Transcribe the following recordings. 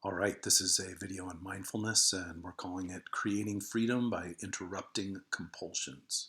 All right, this is a video on mindfulness, and we're calling it Creating Freedom by Interrupting Compulsions.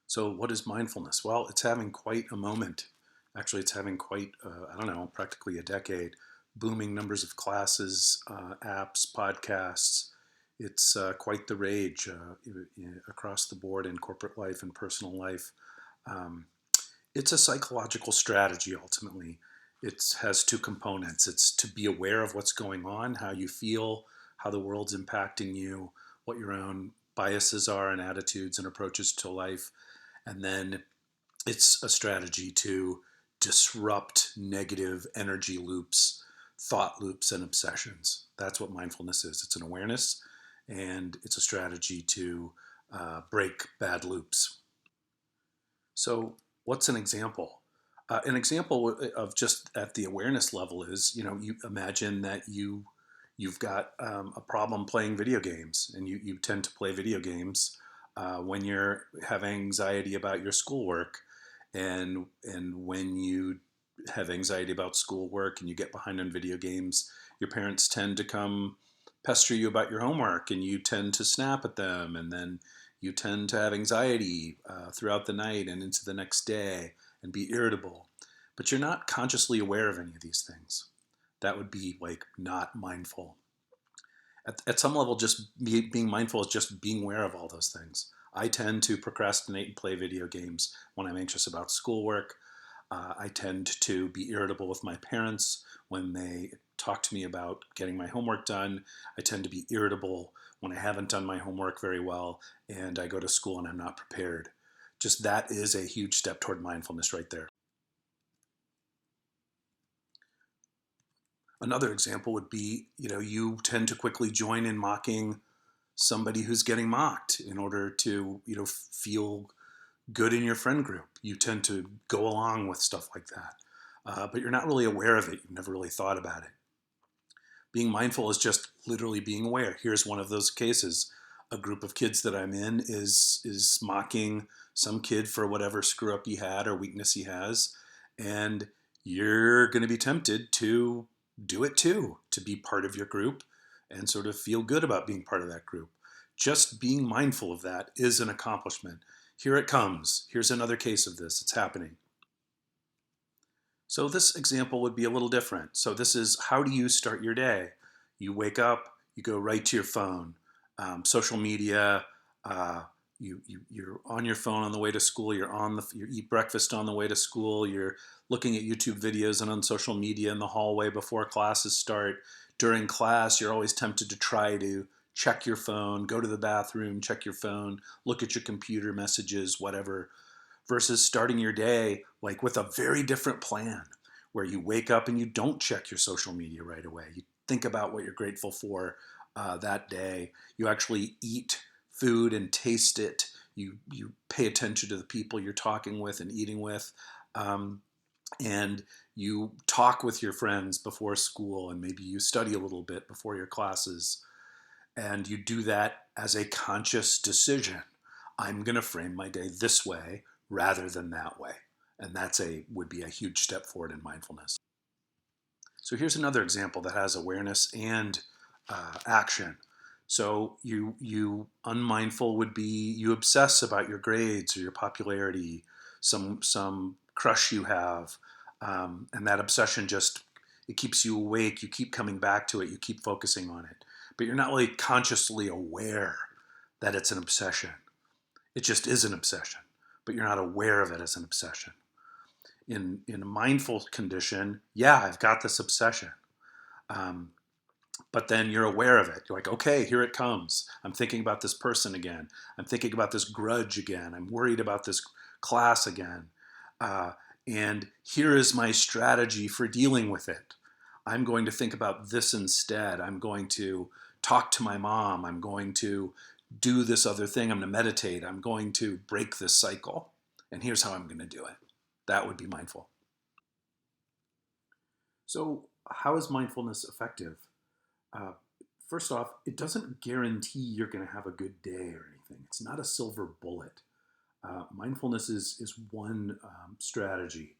So what is mindfulness? Well, it's having quite a moment. Actually, it's having quite, practically a decade. Booming numbers of classes, apps, podcasts. It's quite the rage across the board in corporate life and personal life. Um, it's a psychological strategy, ultimately. It has two components. It's to be aware of what's going on, how you feel, how the world's impacting you, what your own biases are and attitudes and approaches to life. And then it's a strategy to disrupt negative energy loops, thought loops, and obsessions. That's what mindfulness is. It's an awareness, and it's a strategy to break bad loops. So, what's an example? An example of just at the awareness level is, you imagine that you've got a problem playing video games, and you tend to play video games when you have anxiety about your schoolwork, and when you have anxiety about schoolwork and you get behind on video games, your parents tend to come pester you about your homework, and you tend to snap at them, and then you tend to have anxiety throughout the night and into the next day and be irritable. But you're not consciously aware of any of these things. That would be like not mindful. At some level, just being mindful is just being aware of all those things. I tend to procrastinate and play video games when I'm anxious about schoolwork. I tend to be irritable with my parents when they talk to me about getting my homework done. I tend to be irritable when I haven't done my homework very well and I go to school and I'm not prepared. Just that is a huge step toward mindfulness right there. Another example would be, you tend to quickly join in mocking somebody who's getting mocked in order to, feel good in your friend group. You tend to go along with stuff like that, but you're not really aware of it. You've never really thought about it. Being mindful is just literally being aware. Here's one of those cases. A group of kids that I'm in is mocking some kid for whatever screw up he had or weakness he has, and you're going to be tempted to do it too, to be part of your group and sort of feel good about being part of that group. Just being mindful of that is an accomplishment. Here it comes. Here's another case of this. It's happening. So this example would be a little different. So this is, how do you start your day? You wake up, you go right to your phone. Social media, you're on your phone on the way to school, you eat breakfast on the way to school, you're looking at YouTube videos and on social media in the hallway before classes start. During class, you're always tempted to try to check your phone, go to the bathroom, check your phone, look at your computer messages, whatever, versus starting your day like with a very different plan where you wake up and you don't check your social media right away. You think about what you're grateful for that day. You actually eat food and taste it. You pay attention to the people you're talking with and eating with. And you talk with your friends before school, and maybe you study a little bit before your classes. And you do that as a conscious decision. I'm going to frame my day this way rather than that way. And would be a huge step forward in mindfulness. So here's another example that has awareness and action. So you unmindful would be you obsess about your grades or your popularity, some crush you have, and that obsession just it keeps you awake. You keep coming back to it. You keep focusing on it, but you're not really consciously aware that it's an obsession. It just is an obsession, but you're not aware of it as an obsession. In a mindful condition, yeah, I've got this obsession. Um, but then you're aware of it. You're like, okay, here it comes. I'm thinking about this person again. I'm thinking about this grudge again. I'm worried about this class again. Uh, and here is my strategy for dealing with it. I'm going to think about this instead. I'm going to talk to my mom. I'm going to do this other thing. I'm going to meditate. I'm going to break this cycle. And here's how I'm going to do it. That would be mindful. So, how is mindfulness effective? Uh, First off, it doesn't guarantee you're going to have a good day or anything. It's not a silver bullet. Mindfulness is one strategy.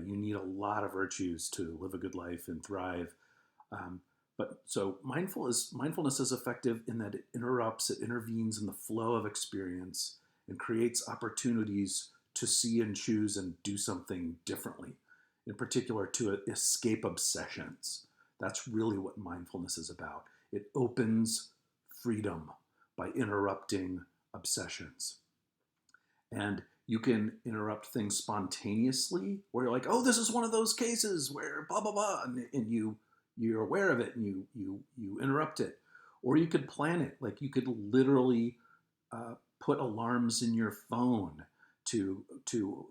You need a lot of virtues to live a good life and thrive. Um, but so mindfulness is effective in that it interrupts, it intervenes in the flow of experience and creates opportunities to see and choose and do something differently, in particular to escape obsessions. That's really what mindfulness is about. It opens freedom by interrupting obsessions. And you can interrupt things spontaneously where you're like, oh, this is one of those cases where blah blah blah, and you're aware of it and you interrupt it. Or you could plan it, like you could literally put alarms in your phone to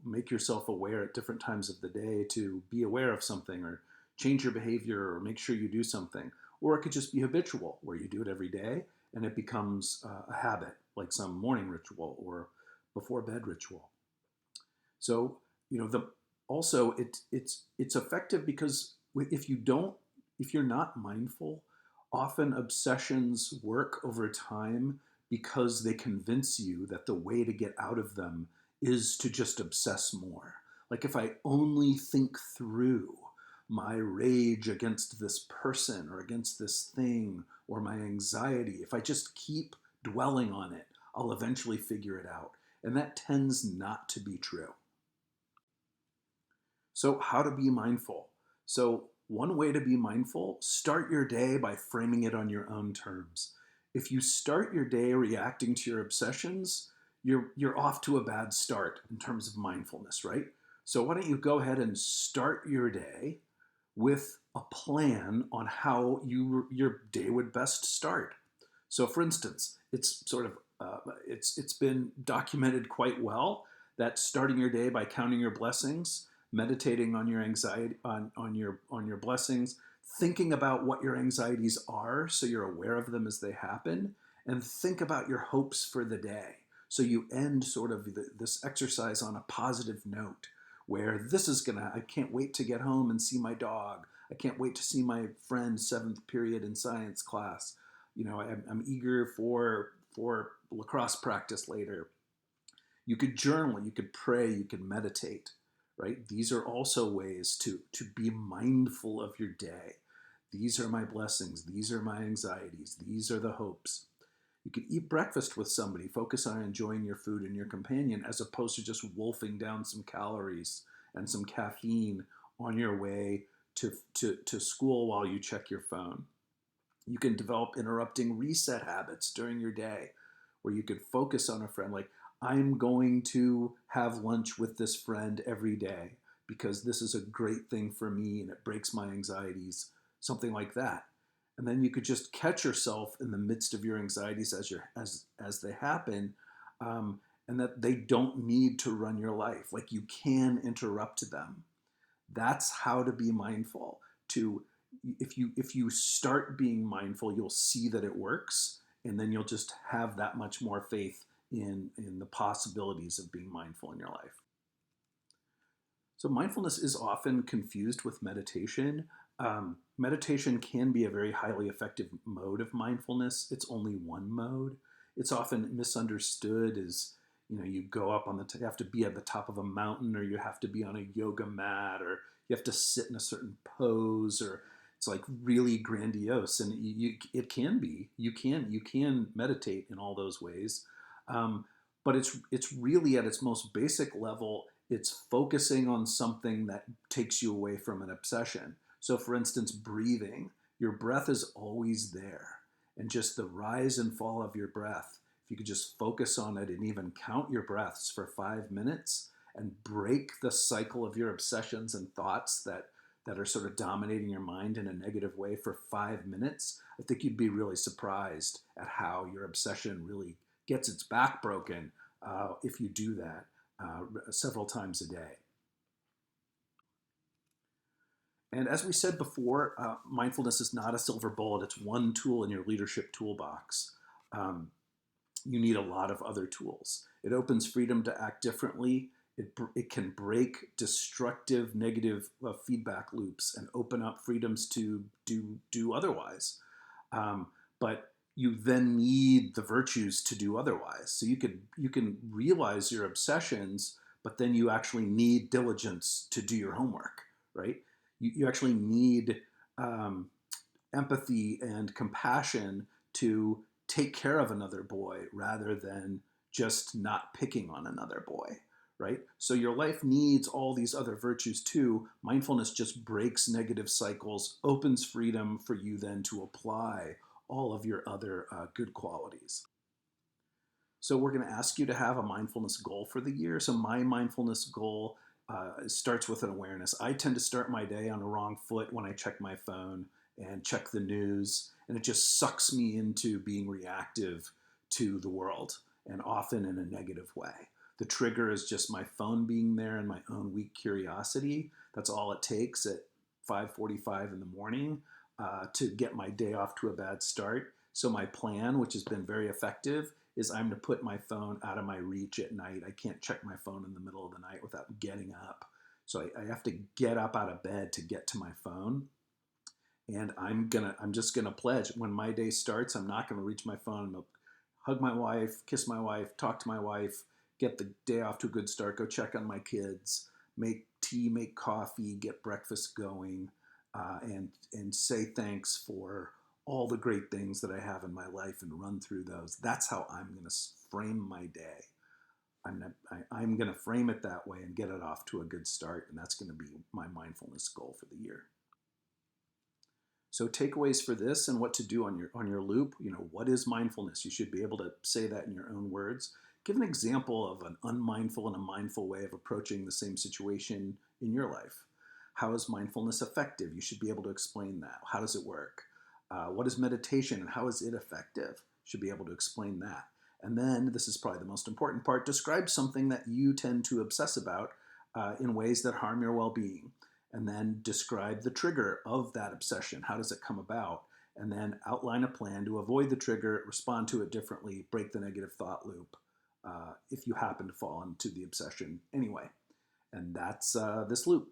make yourself aware at different times of the day, to be aware of something or change your behavior or make sure you do something. Or it could just be habitual where you do it every day and it becomes a habit, like some morning ritual or before bed ritual. So, the also it's effective because if you're not mindful, often obsessions work over time because they convince you that the way to get out of them is to just obsess more. Like if I only think through my rage against this person or against this thing or my anxiety, if I just keep dwelling on it, I'll eventually figure it out. And that tends not to be true. So, how to be mindful? So, one way to be mindful, start your day by framing it on your own terms. If you start your day reacting to your obsessions, you're off to a bad start in terms of mindfulness, right? So, why don't you go ahead and start your day with a plan on how your day would best start. So, for instance, it's been documented quite well that starting your day by counting your blessings, meditating on your anxiety, on your blessings, thinking about what your anxieties are, so you're aware of them as they happen, and think about your hopes for the day. So you end sort of this exercise on a positive note, where I can't wait to get home and see my dog. I can't wait to see my friend seventh period in science class. I'm eager for lacrosse practice later. You could journal, you could pray, you could meditate, right? These are also ways to be mindful of your day. These are my blessings. These are my anxieties. These are the hopes. You could eat breakfast with somebody, focus on enjoying your food and your companion, as opposed to just wolfing down some calories and some caffeine on your way to school while you check your phone. You can develop interrupting reset habits during your day where you could focus on a friend, like, I'm going to have lunch with this friend every day because this is a great thing for me and it breaks my anxieties, something like that. And then you could just catch yourself in the midst of your anxieties as they happen, and that they don't need to run your life. Like, you can interrupt them. That's how to be mindful. To if you start being mindful, you'll see that it works, and then you'll just have that much more faith in the possibilities of being mindful in your life. So mindfulness is often confused with meditation. Meditation can be a very highly effective mode of mindfulness. It's only one mode. It's often misunderstood as, you go up you have to be at the top of a mountain, or you have to be on a yoga mat, or you have to sit in a certain pose, or it's like really grandiose. And it can be. You can meditate in all those ways, but it's really at its most basic level. It's focusing on something that takes you away from an obsession. So, for instance, breathing. Your breath is always there, and just the rise and fall of your breath. If you could just focus on it and even count your breaths for 5 minutes and break the cycle of your obsessions and thoughts that are sort of dominating your mind in a negative way for 5 minutes, I think you'd be really surprised at how your obsession really gets its back broken if you do that several times a day. And as we said before, mindfulness is not a silver bullet. It's one tool in your leadership toolbox. You need a lot of other tools. It opens freedom to act differently. It can break destructive, negative feedback loops and open up freedoms to do otherwise. But you then need the virtues to do otherwise. So you can realize your obsessions, but then you actually need diligence to do your homework, right? You actually need empathy and compassion to take care of another boy rather than just not picking on another boy, right? So your life needs all these other virtues too. Mindfulness just breaks negative cycles, opens freedom for you then to apply all of your other good qualities. So we're going to ask you to have a mindfulness goal for the year. So my mindfulness goal starts with an awareness. I tend to start my day on the wrong foot when I check my phone and check the news, and it just sucks me into being reactive to the world, and often in a negative way. The trigger is just my phone being there and my own weak curiosity. That's all it takes at 5:45 in the morning to get my day off to a bad start. So my plan, which has been very effective, is I'm to put my phone out of my reach at night. I can't check my phone in the middle of the night without getting up. So I have to get up out of bed to get to my phone. And I'm just gonna pledge when my day starts, I'm not gonna reach my phone. I'm gonna hug my wife, kiss my wife, talk to my wife, get the day off to a good start, go check on my kids, make tea, make coffee, get breakfast going, and say thanks for all the great things that I have in my life and run through those. That's how I'm going to frame my day. I'm going to frame it that way and get it off to a good start, and that's going to be my mindfulness goal for the year. So takeaways for this and what to do on your loop. What is mindfulness? You should be able to say that in your own words. Give an example of an unmindful and a mindful way of approaching the same situation in your life. How is mindfulness effective? You should be able to explain that. How does it work? What is meditation and how is it effective? You should be able to explain that. And then, this is probably the most important part, describe something that you tend to obsess about in ways that harm your well-being. And then describe the trigger of that obsession. How does it come about? And then outline a plan to avoid the trigger, respond to it differently, break the negative thought loop if you happen to fall into the obsession anyway. And that's this loop.